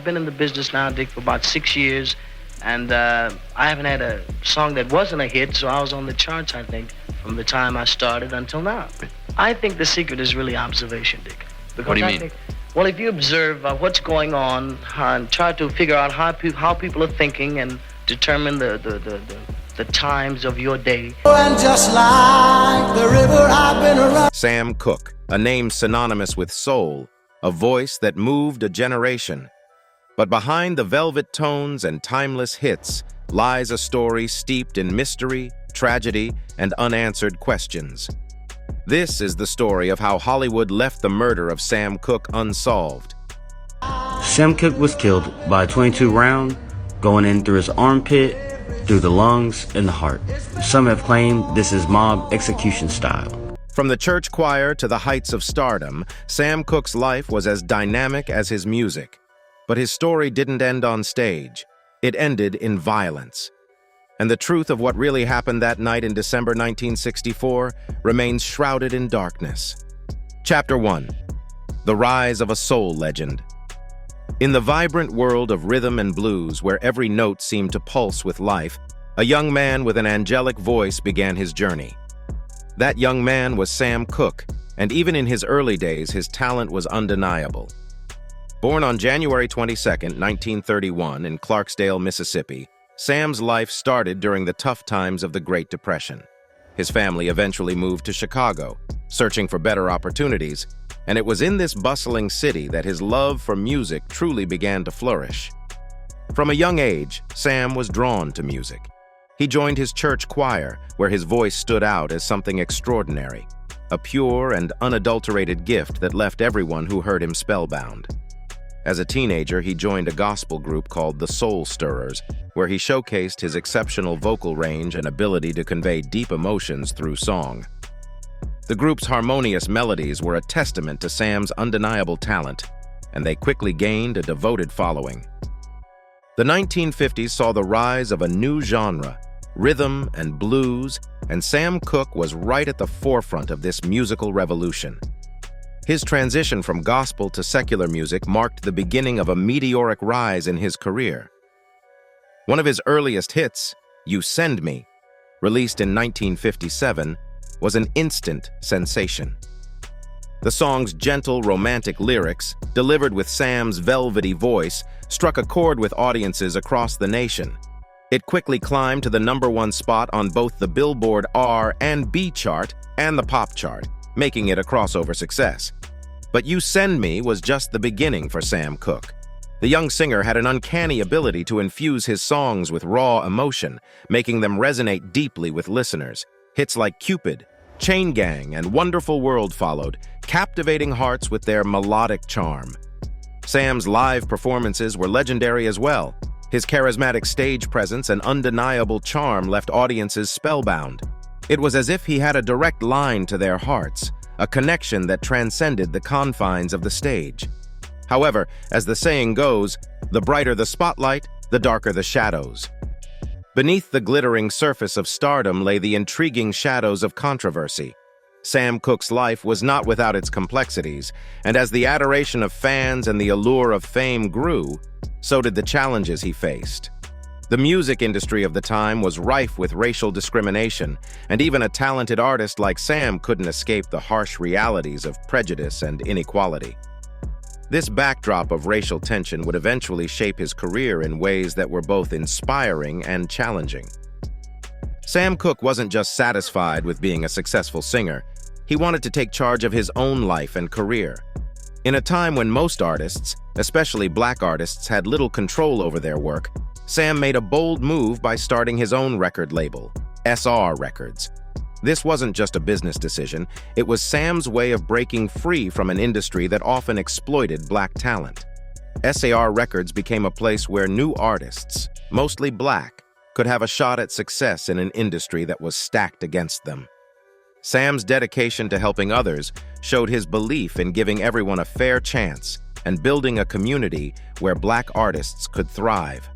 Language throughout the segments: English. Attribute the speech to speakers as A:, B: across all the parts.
A: I've been in the business now, Dick, for about 6 years, and I haven't had a song that wasn't a hit, so I was on the charts, I think, from the time I started until now. I think the secret is really observation, Dick. Because
B: what do you mean?
A: Well, if you observe what's going on and try to figure out how people are thinking and determine the times of your day.
C: And just like the river I've been around.
D: Sam Cooke, a name synonymous with soul, a voice that moved a generation. But behind the velvet tones and timeless hits lies a story steeped in mystery, tragedy, and unanswered questions. This is the story of how Hollywood left the murder of Sam Cooke unsolved.
E: Sam Cooke was killed by a .22 round going in through his armpit, through the lungs, and the heart. Some have claimed this is mob execution style.
D: From the church choir to the heights of stardom, Sam Cooke's life was as dynamic as his music. But his story didn't end on stage. It ended in violence. And the truth of what really happened that night in December 1964 remains shrouded in darkness. Chapter 1. The Rise of a Soul Legend. In the vibrant world of rhythm and blues, where every note seemed to pulse with life, a young man with an angelic voice began his journey. That young man was Sam Cooke, and even in his early days, his talent was undeniable. Born on January 22, 1931, in Clarksdale, Mississippi, Sam's life started during the tough times of the Great Depression. His family eventually moved to Chicago, searching for better opportunities, and it was in this bustling city that his love for music truly began to flourish. From a young age, Sam was drawn to music. He joined his church choir, where his voice stood out as something extraordinary, a pure and unadulterated gift that left everyone who heard him spellbound. As a teenager, he joined a gospel group called the Soul Stirrers, where he showcased his exceptional vocal range and ability to convey deep emotions through song. The group's harmonious melodies were a testament to Sam's undeniable talent, and they quickly gained a devoted following. The 1950s saw the rise of a new genre, rhythm and blues, and Sam Cooke was right at the forefront of this musical revolution. His transition from gospel to secular music marked the beginning of a meteoric rise in his career. One of his earliest hits, You Send Me, released in 1957, was an instant sensation. The song's gentle, romantic lyrics, delivered with Sam's velvety voice, struck a chord with audiences across the nation. It quickly climbed to the #1 spot on both the Billboard R and B chart and the pop chart, making it a crossover success. But You Send Me was just the beginning for Sam Cooke. The young singer had an uncanny ability to infuse his songs with raw emotion, making them resonate deeply with listeners. Hits like Cupid, Chain Gang, and Wonderful World followed, captivating hearts with their melodic charm. Sam's live performances were legendary as well. His charismatic stage presence and undeniable charm left audiences spellbound. It was as if he had a direct line to their hearts, a connection that transcended the confines of the stage. However, as the saying goes, the brighter the spotlight, the darker the shadows. Beneath the glittering surface of stardom lay the intriguing shadows of controversy. Sam Cooke's life was not without its complexities, and as the adoration of fans and the allure of fame grew, so did the challenges he faced. The music industry of the time was rife with racial discrimination, and even a talented artist like Sam couldn't escape the harsh realities of prejudice and inequality. This backdrop of racial tension would eventually shape his career in ways that were both inspiring and challenging. Sam Cooke wasn't just satisfied with being a successful singer. He wanted to take charge of his own life and career. In a time when most artists, especially black artists, had little control over their work, Sam made a bold move by starting his own record label, SR Records. This wasn't just a business decision, it was Sam's way of breaking free from an industry that often exploited black talent. SAR Records became a place where new artists, mostly black, could have a shot at success in an industry that was stacked against them. Sam's dedication to helping others showed his belief in giving everyone a fair chance and building a community where black artists could thrive.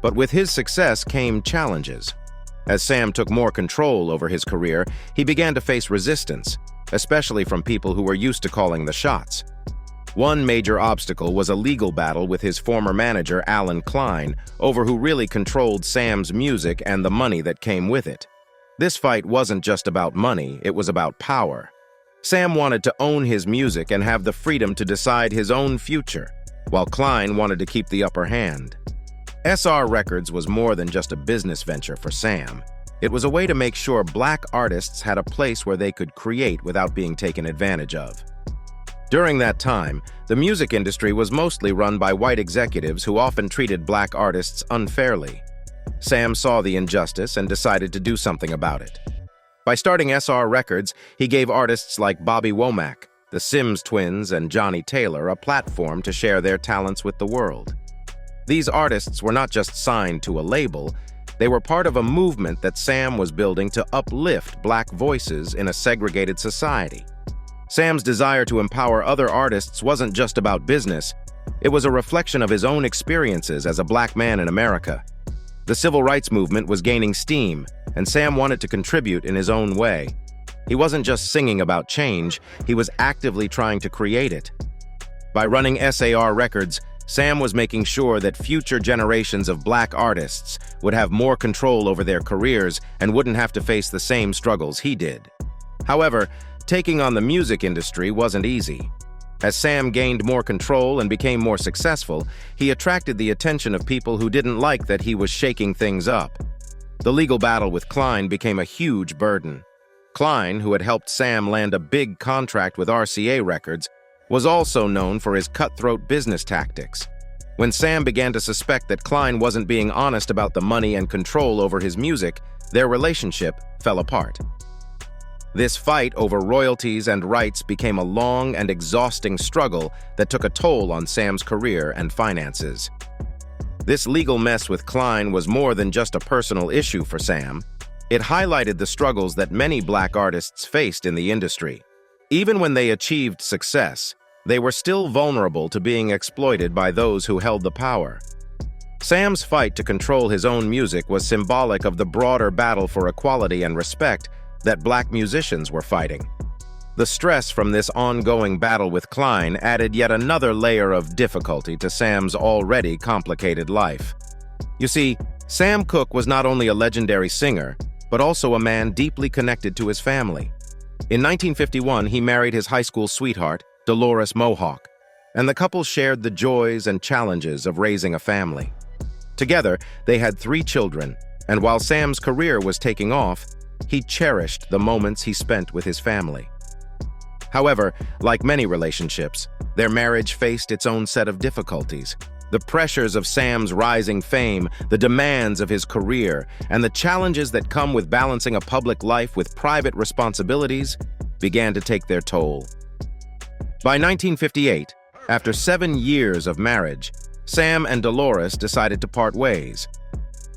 D: But with his success came challenges. As Sam took more control over his career, he began to face resistance, especially from people who were used to calling the shots. One major obstacle was a legal battle with his former manager, Alan Klein, over who really controlled Sam's music and the money that came with it. This fight wasn't just about money, it was about power. Sam wanted to own his music and have the freedom to decide his own future, while Klein wanted to keep the upper hand. SR Records was more than just a business venture for Sam. It was a way to make sure black artists had a place where they could create without being taken advantage of. During that time, the music industry was mostly run by white executives who often treated black artists unfairly. Sam saw the injustice and decided to do something about it. By starting SR Records, he gave artists like Bobby Womack, the Sims Twins, and Johnny Taylor a platform to share their talents with the world. These artists were not just signed to a label, they were part of a movement that Sam was building to uplift black voices in a segregated society. Sam's desire to empower other artists wasn't just about business, it was a reflection of his own experiences as a black man in America. The civil rights movement was gaining steam, and Sam wanted to contribute in his own way. He wasn't just singing about change, he was actively trying to create it. By running SAR Records, Sam was making sure that future generations of black artists would have more control over their careers and wouldn't have to face the same struggles he did. However, taking on the music industry wasn't easy. As Sam gained more control and became more successful, he attracted the attention of people who didn't like that he was shaking things up. The legal battle with Klein became a huge burden. Klein, who had helped Sam land a big contract with RCA Records, was also known for his cutthroat business tactics. When Sam began to suspect that Klein wasn't being honest about the money and control over his music, their relationship fell apart. This fight over royalties and rights became a long and exhausting struggle that took a toll on Sam's career and finances. This legal mess with Klein was more than just a personal issue for Sam. It highlighted the struggles that many black artists faced in the industry. Even when they achieved success, they were still vulnerable to being exploited by those who held the power. Sam's fight to control his own music was symbolic of the broader battle for equality and respect that black musicians were fighting. The stress from this ongoing battle with Klein added yet another layer of difficulty to Sam's already complicated life. You see, Sam Cooke was not only a legendary singer, but also a man deeply connected to his family. In 1951, he married his high school sweetheart, Dolores Mohawk, and the couple shared the joys and challenges of raising a family. Together, they had 3 children, and while Sam's career was taking off, he cherished the moments he spent with his family. However, like many relationships, their marriage faced its own set of difficulties. The pressures of Sam's rising fame, the demands of his career, and the challenges that come with balancing a public life with private responsibilities began to take their toll. By 1958, after 7 years of marriage, Sam and Dolores decided to part ways.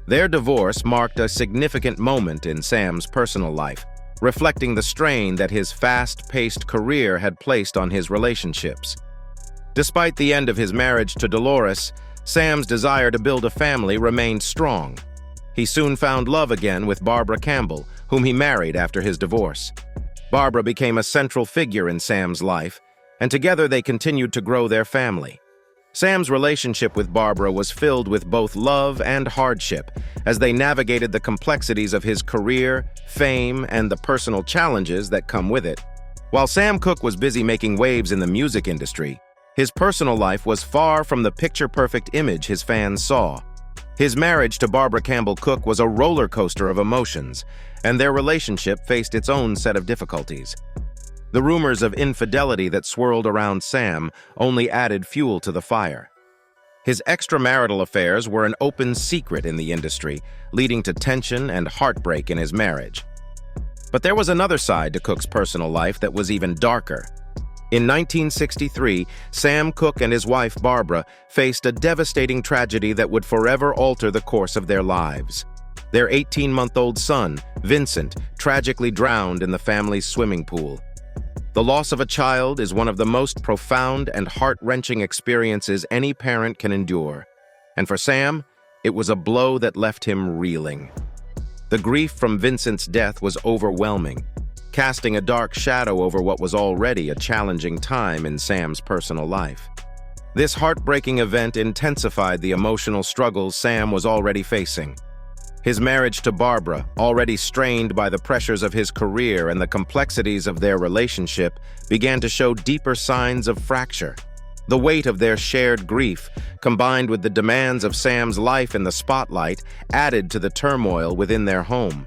D: Their divorce marked a significant moment in Sam's personal life, reflecting the strain that his fast-paced career had placed on his relationships. Despite the end of his marriage to Dolores, Sam's desire to build a family remained strong. He soon found love again with Barbara Campbell, whom he married after his divorce. Barbara became a central figure in Sam's life, and together they continued to grow their family. Sam's relationship with Barbara was filled with both love and hardship as they navigated the complexities of his career, fame, and the personal challenges that come with it. While Sam Cooke was busy making waves in the music industry, his personal life was far from the picture-perfect image his fans saw. His marriage to Barbara Campbell Cooke was a roller coaster of emotions, and their relationship faced its own set of difficulties. The rumors of infidelity that swirled around Sam only added fuel to the fire. His extramarital affairs were an open secret in the industry, leading to tension and heartbreak in his marriage. But there was another side to Cooke's personal life that was even darker. In 1963, Sam Cooke and his wife Barbara faced a devastating tragedy that would forever alter the course of their lives. Their 18-month-old son, Vincent, tragically drowned in the family's swimming pool. The loss of a child is one of the most profound and heart-wrenching experiences any parent can endure. And for Sam, it was a blow that left him reeling. The grief from Vincent's death was overwhelming. casting a dark shadow over what was already a challenging time in Sam's personal life. This heartbreaking event intensified the emotional struggles Sam was already facing. His marriage to Barbara, already strained by the pressures of his career and the complexities of their relationship, began to show deeper signs of fracture. The weight of their shared grief, combined with the demands of Sam's life in the spotlight, added to the turmoil within their home.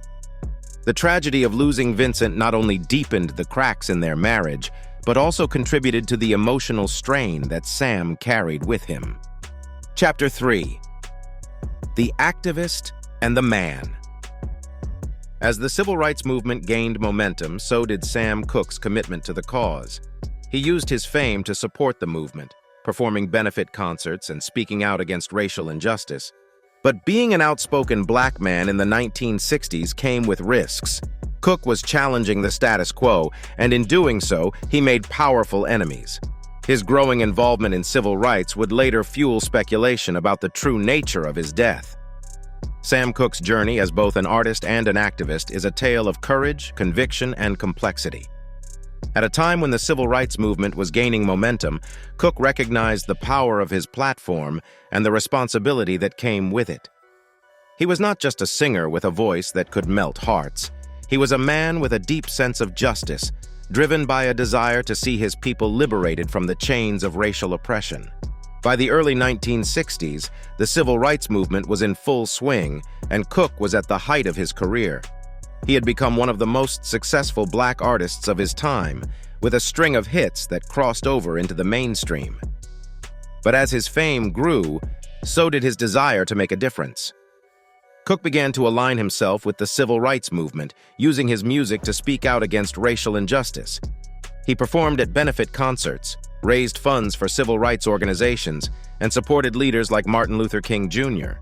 D: The tragedy of losing Vincent not only deepened the cracks in their marriage, but also contributed to the emotional strain that Sam carried with him. Chapter 3. The Activist and the Man. As the civil rights movement gained momentum, so did Sam Cooke's commitment to the cause. He used his fame to support the movement, performing benefit concerts and speaking out against racial injustice. But being an outspoken black man in the 1960s came with risks. Cooke was challenging the status quo, and in doing so, he made powerful enemies. His growing involvement in civil rights would later fuel speculation about the true nature of his death. Sam Cooke's journey as both an artist and an activist is a tale of courage, conviction, and complexity. At a time when the civil rights movement was gaining momentum, Cooke recognized the power of his platform and the responsibility that came with it. He was not just a singer with a voice that could melt hearts. He was a man with a deep sense of justice, driven by a desire to see his people liberated from the chains of racial oppression. By the early 1960s, the civil rights movement was in full swing, and Cooke was at the height of his career. He had become one of the most successful black artists of his time, with a string of hits that crossed over into the mainstream. But as his fame grew, so did his desire to make a difference. Cooke began to align himself with the civil rights movement, using his music to speak out against racial injustice. He performed at benefit concerts, raised funds for civil rights organizations, and supported leaders like Martin Luther King Jr.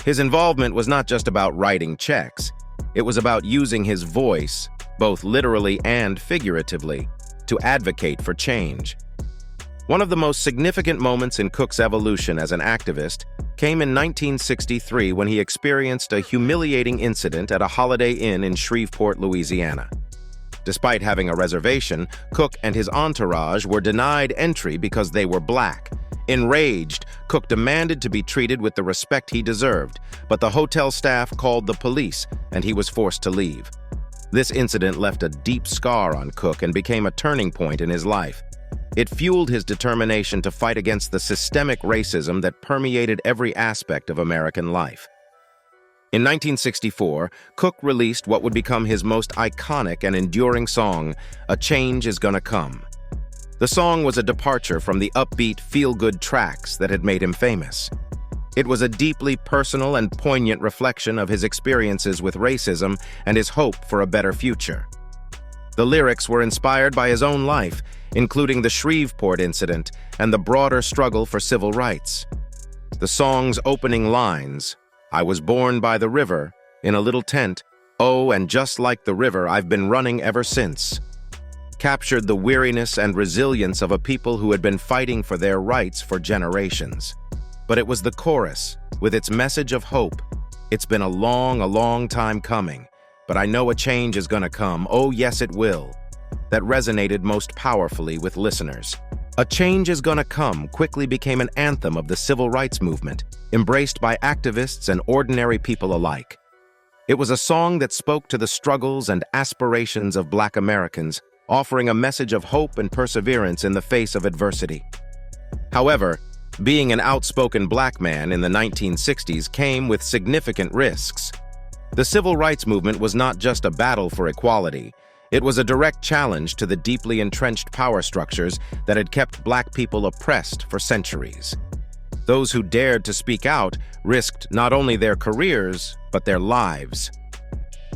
D: His involvement was not just about writing checks. It was about using his voice, both literally and figuratively, to advocate for change. One of the most significant moments in Cooke's evolution as an activist came in 1963 when he experienced a humiliating incident at a Holiday Inn in Shreveport, Louisiana. Despite having a reservation, Cooke and his entourage were denied entry because they were black. Enraged, Cooke demanded to be treated with the respect he deserved, but the hotel staff called the police, and he was forced to leave. This incident left a deep scar on Cooke and became a turning point in his life. It fueled his determination to fight against the systemic racism that permeated every aspect of American life. In 1964, Cooke released what would become his most iconic and enduring song, "A Change Is Gonna Come." The song was a departure from the upbeat, feel-good tracks that had made him famous. It was a deeply personal and poignant reflection of his experiences with racism and his hope for a better future. The lyrics were inspired by his own life, including the Shreveport incident and the broader struggle for civil rights. The song's opening lines, "I was born by the river, in a little tent, oh, and just like the river, I've been running ever since," captured the weariness and resilience of a people who had been fighting for their rights for generations. But it was the chorus, with its message of hope. "It's been a long time coming, but I know a change is gonna come, oh yes it will," that resonated most powerfully with listeners. "A Change Is Gonna Come" quickly became an anthem of the civil rights movement, embraced by activists and ordinary people alike. It was a song that spoke to the struggles and aspirations of Black Americans, offering a message of hope and perseverance in the face of adversity. However, being an outspoken black man in the 1960s came with significant risks. The civil rights movement was not just a battle for equality. It was a direct challenge to the deeply entrenched power structures that had kept black people oppressed for centuries. Those who dared to speak out risked not only their careers, but their lives.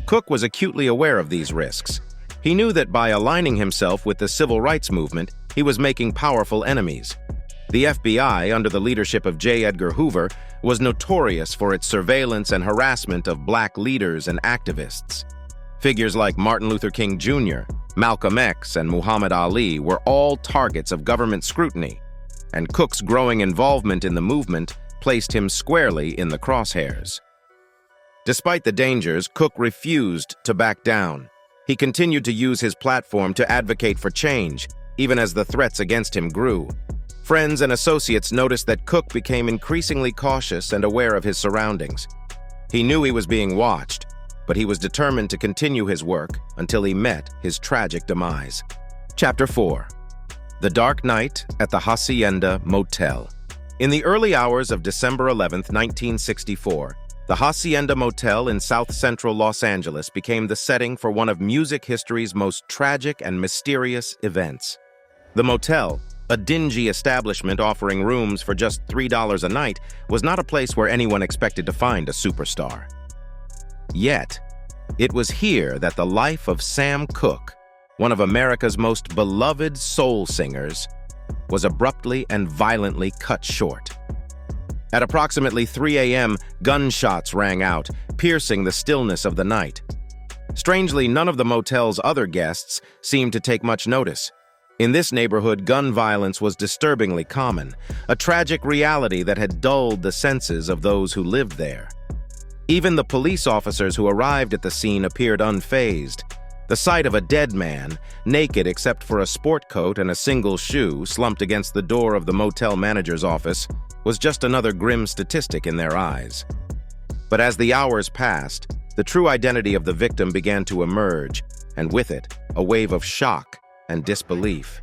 D: Cooke was acutely aware of these risks. He knew that by aligning himself with the civil rights movement, he was making powerful enemies. The FBI, under the leadership of J. Edgar Hoover, was notorious for its surveillance and harassment of black leaders and activists. Figures like Martin Luther King Jr., Malcolm X, and Muhammad Ali were all targets of government scrutiny, and Cooke's growing involvement in the movement placed him squarely in the crosshairs. Despite the dangers, Cooke refused to back down. He continued to use his platform to advocate for change, even as the threats against him grew. Friends and associates noticed that Cooke became increasingly cautious and aware of his surroundings. He knew he was being watched, but he was determined to continue his work until he met his tragic demise. Chapter 4. The Dark Night at the Hacienda Motel. In the early hours of December 11, 1964, the Hacienda Motel in south-central Los Angeles became the setting for one of music history's most tragic and mysterious events. The motel, a dingy establishment offering rooms for just $3 a night, was not a place where anyone expected to find a superstar. Yet, it was here that the life of Sam Cooke, one of America's most beloved soul singers, was abruptly and violently cut short. At approximately 3 a.m., gunshots rang out, piercing the stillness of the night. Strangely, none of the motel's other guests seemed to take much notice. In this neighborhood, gun violence was disturbingly common, a tragic reality that had dulled the senses of those who lived there. Even the police officers who arrived at the scene appeared unfazed. The sight of a dead man, naked except for a sport coat and a single shoe, slumped against the door of the motel manager's office, was just another grim statistic in their eyes. But as the hours passed, the true identity of the victim began to emerge, and with it, a wave of shock and disbelief.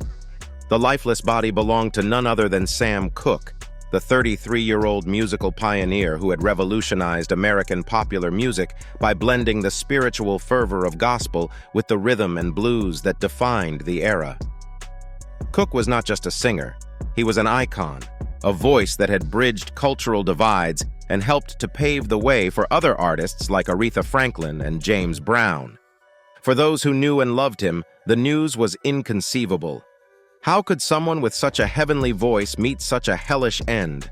D: The lifeless body belonged to none other than Sam Cooke, the 33-year-old musical pioneer who had revolutionized American popular music by blending the spiritual fervor of gospel with the rhythm and blues that defined the era. Cooke was not just a singer, he was an icon, a voice that had bridged cultural divides and helped to pave the way for other artists like Aretha Franklin and James Brown. For those who knew and loved him, the news was inconceivable. How could someone with such a heavenly voice meet such a hellish end?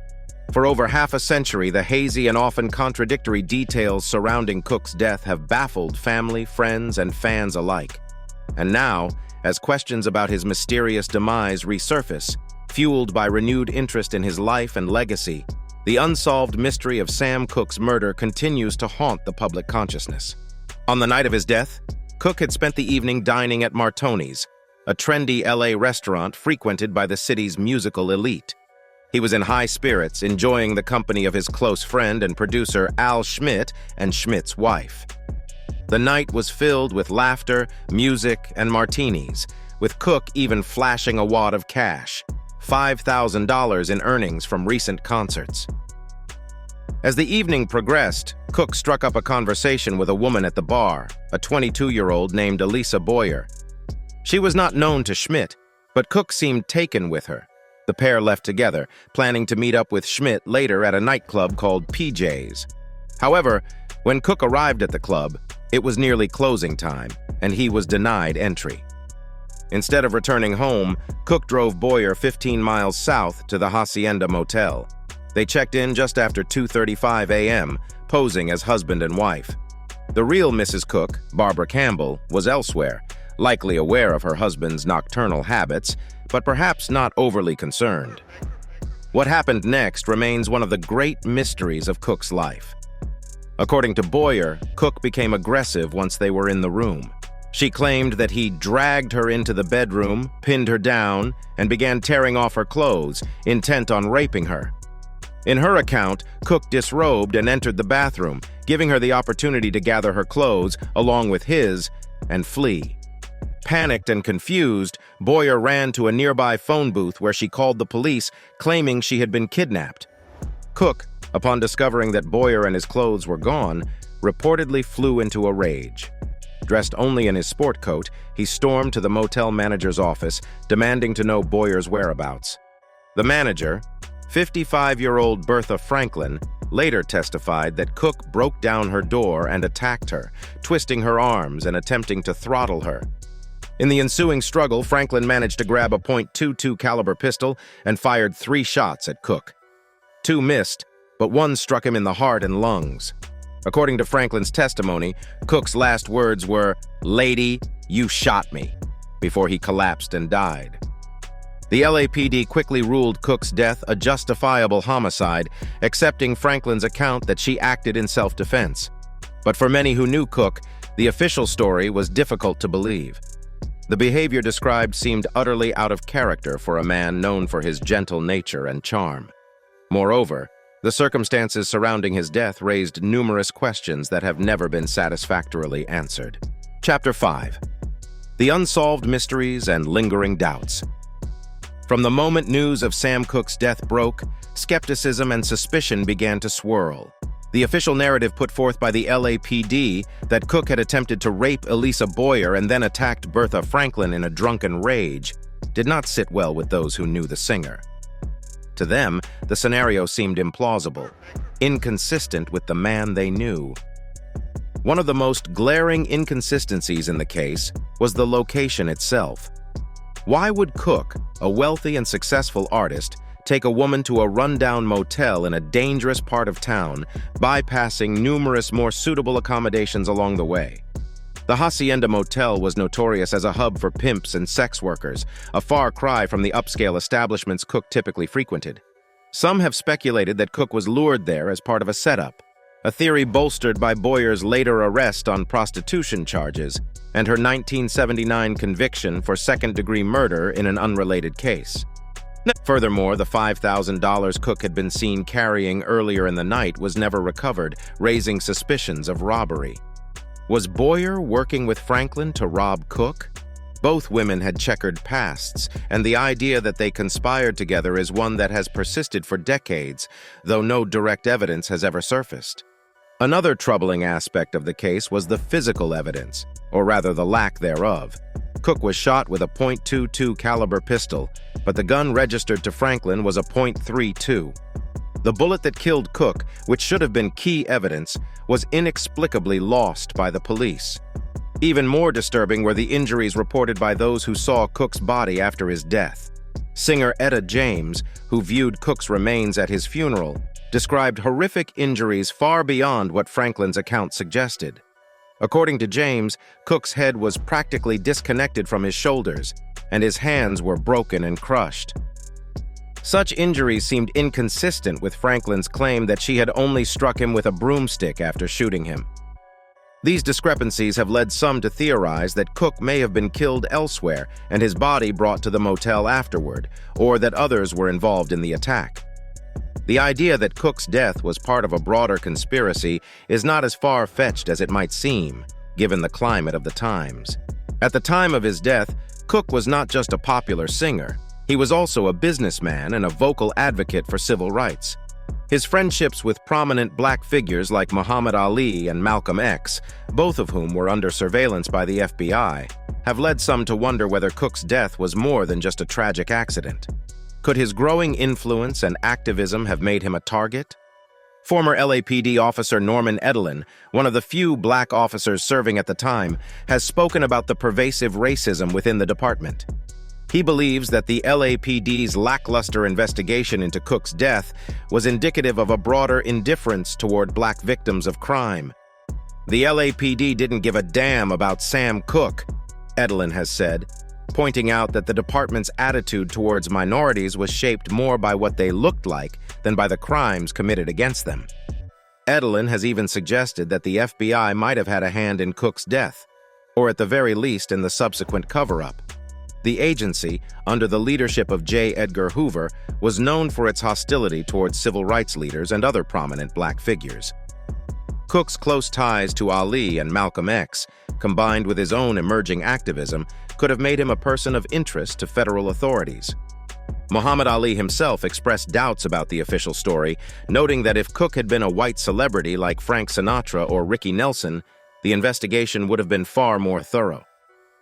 D: For over half a century, the hazy and often contradictory details surrounding Cooke's death have baffled family, friends, and fans alike. And now, as questions about his mysterious demise resurface, fueled by renewed interest in his life and legacy, the unsolved mystery of Sam Cooke's murder continues to haunt the public consciousness. On the night of his death, Cooke had spent the evening dining at Martoni's, a trendy LA restaurant frequented by the city's musical elite. He was in high spirits, enjoying the company of his close friend and producer Al Schmidt and Schmidt's wife. The night was filled with laughter, music, and martinis, with Cooke even flashing a wad of cash, $5,000 in earnings from recent concerts. As the evening progressed, Cooke struck up a conversation with a woman at the bar, a 22-year-old named Elisa Boyer. She was not known to Schmidt, but Cooke seemed taken with her. The pair left together, planning to meet up with Schmidt later at a nightclub called PJ's. However, when Cooke arrived at the club, it was nearly closing time, and he was denied entry. Instead of returning home, Cooke drove Boyer 15 miles south to the Hacienda Motel. They checked in just after 2:35 a.m., posing as husband and wife. The real Mrs. Cooke, Barbara Campbell, was elsewhere, likely aware of her husband's nocturnal habits, but perhaps not overly concerned. What happened next remains one of the great mysteries of Cooke's life. According to Boyer, Cooke became aggressive once they were in the room. She claimed that he dragged her into the bedroom, pinned her down, and began tearing off her clothes, intent on raping her. In her account, Cooke disrobed and entered the bathroom, giving her the opportunity to gather her clothes, along with his, and flee. Panicked and confused, Boyer ran to a nearby phone booth where she called the police, claiming she had been kidnapped. Cooke, upon discovering that Boyer and his clothes were gone, reportedly flew into a rage. Dressed only in his sport coat, he stormed to the motel manager's office, demanding to know Boyer's whereabouts. The manager, 55-year-old Bertha Franklin, later testified that Cooke broke down her door and attacked her, twisting her arms and attempting to throttle her. In the ensuing struggle, Franklin managed to grab a .22 caliber pistol and fired 3 shots at Cooke. 2 missed, but 1 struck him in the heart and lungs. According to Franklin's testimony, Cooke's last words were, "Lady, you shot me," before he collapsed and died. The LAPD quickly ruled Cooke's death a justifiable homicide, accepting Franklin's account that she acted in self-defense. But for many who knew Cooke, The official story was difficult to believe. The behavior described seemed utterly out of character for a man known for his gentle nature and charm. Moreover, the circumstances surrounding his death raised numerous questions that have never been satisfactorily answered. Chapter 5. The Unsolved Mysteries and Lingering Doubts. From the moment news of Sam Cooke's death broke, skepticism and suspicion began to swirl. The official narrative put forth by the LAPD that Cooke had attempted to rape Elisa Boyer and then attacked Bertha Franklin in a drunken rage did not sit well with those who knew the singer. To them, the scenario seemed implausible, inconsistent with the man they knew. One of the most glaring inconsistencies in the case was the location itself. Why would Cooke, a wealthy and successful artist, take a woman to a rundown motel in a dangerous part of town, bypassing numerous more suitable accommodations along the way? The Hacienda Motel was notorious as a hub for pimps and sex workers, a far cry from the upscale establishments Cooke typically frequented. Some have speculated that Cooke was lured there as part of a setup, a theory bolstered by Boyer's later arrest on prostitution charges and her 1979 conviction for second-degree murder in an unrelated case. Furthermore, the $5,000 Cooke had been seen carrying earlier in the night was never recovered, raising suspicions of robbery. Was Boyer working with Franklin to rob Cooke? Both women had checkered pasts, and the idea that they conspired together is one that has persisted for decades, though no direct evidence has ever surfaced. Another troubling aspect of the case was the physical evidence, or rather the lack thereof. Cooke was shot with a .22 caliber pistol, but the gun registered to Franklin was a .32. The bullet that killed Cooke, which should have been key evidence, was inexplicably lost by the police. Even more disturbing were the injuries reported by those who saw Cooke's body after his death. Singer Etta James, who viewed Cooke's remains at his funeral, described horrific injuries far beyond what Franklin's account suggested. According to James, Cooke's head was practically disconnected from his shoulders, and his hands were broken and crushed. Such injuries seemed inconsistent with Franklin's claim that she had only struck him with a broomstick after shooting him. These discrepancies have led some to theorize that Cooke may have been killed elsewhere and his body brought to the motel afterward, or that others were involved in the attack. The idea that Cooke's death was part of a broader conspiracy is not as far-fetched as it might seem, given the climate of the times. At the time of his death, Cooke was not just a popular singer. He was also a businessman and a vocal advocate for civil rights. His friendships with prominent black figures like Muhammad Ali and Malcolm X, both of whom were under surveillance by the FBI, have led some to wonder whether Cooke's death was more than just a tragic accident. Could his growing influence and activism have made him a target? Former LAPD officer Norman Edelin, one of the few black officers serving at the time, has spoken about the pervasive racism within the department. He believes that the LAPD's lackluster investigation into Cooke's death was indicative of a broader indifference toward black victims of crime. The LAPD didn't give a damn about Sam Cooke, Edelin has said, pointing out that the department's attitude towards minorities was shaped more by what they looked like than by the crimes committed against them. Edelin has even suggested that the FBI might have had a hand in Cooke's death, or at the very least in the subsequent cover-up. The agency, under the leadership of J. Edgar Hoover, was known for its hostility towards civil rights leaders and other prominent black figures. Cooke's close ties to Ali and Malcolm X, combined with his own emerging activism, could have made him a person of interest to federal authorities. Muhammad Ali himself expressed doubts about the official story, noting that if Cooke had been a white celebrity like Frank Sinatra or Ricky Nelson, the investigation would have been far more thorough.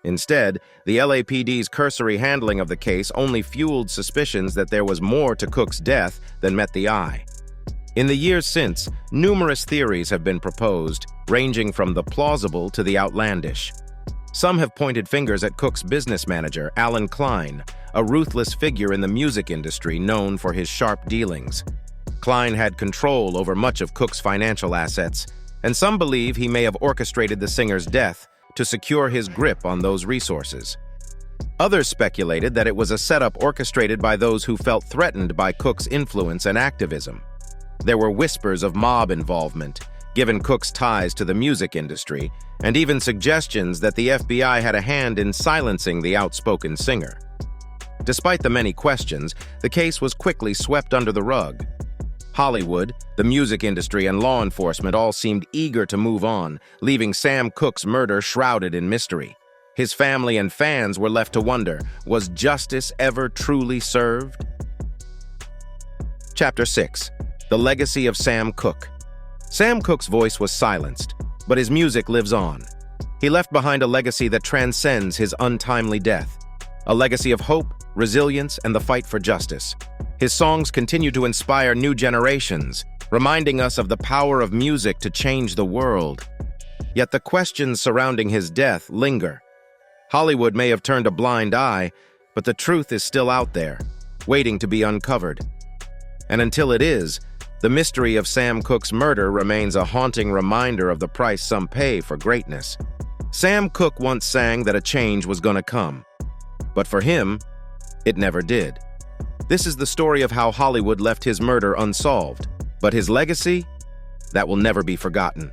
D: Instead, the LAPD's cursory handling of the case only fueled suspicions that there was more to Cooke's death than met the eye. In the years since, numerous theories have been proposed, ranging from the plausible to the outlandish. Some have pointed fingers at Cooke's business manager, Alan Klein, a ruthless figure in the music industry known for his sharp dealings. Klein had control over much of Cooke's financial assets, and some believe he may have orchestrated the singer's death to secure his grip on those resources. Others speculated that it was a setup orchestrated by those who felt threatened by Cooke's influence and activism. There were whispers of mob involvement, given Cooke's ties to the music industry, and even suggestions that the FBI had a hand in silencing the outspoken singer. Despite the many questions, the case was quickly swept under the rug. Hollywood, the music industry, and law enforcement all seemed eager to move on, leaving Sam Cooke's murder shrouded in mystery. His family and fans were left to wonder, was justice ever truly served? Chapter 6. The Legacy of Sam Cooke. Sam Cooke's voice was silenced, but his music lives on. He left behind a legacy that transcends his untimely death, a legacy of hope, resilience, and the fight for justice. His songs continue to inspire new generations, reminding us of the power of music to change the world. Yet the questions surrounding his death linger. Hollywood may have turned a blind eye, but the truth is still out there, waiting to be uncovered. And until it is, the mystery of Sam Cooke's murder remains a haunting reminder of the price some pay for greatness. Sam Cooke once sang that a change was gonna come. But for him, it never did. This is the story of how Hollywood left his murder unsolved, but his legacy, that will never be forgotten.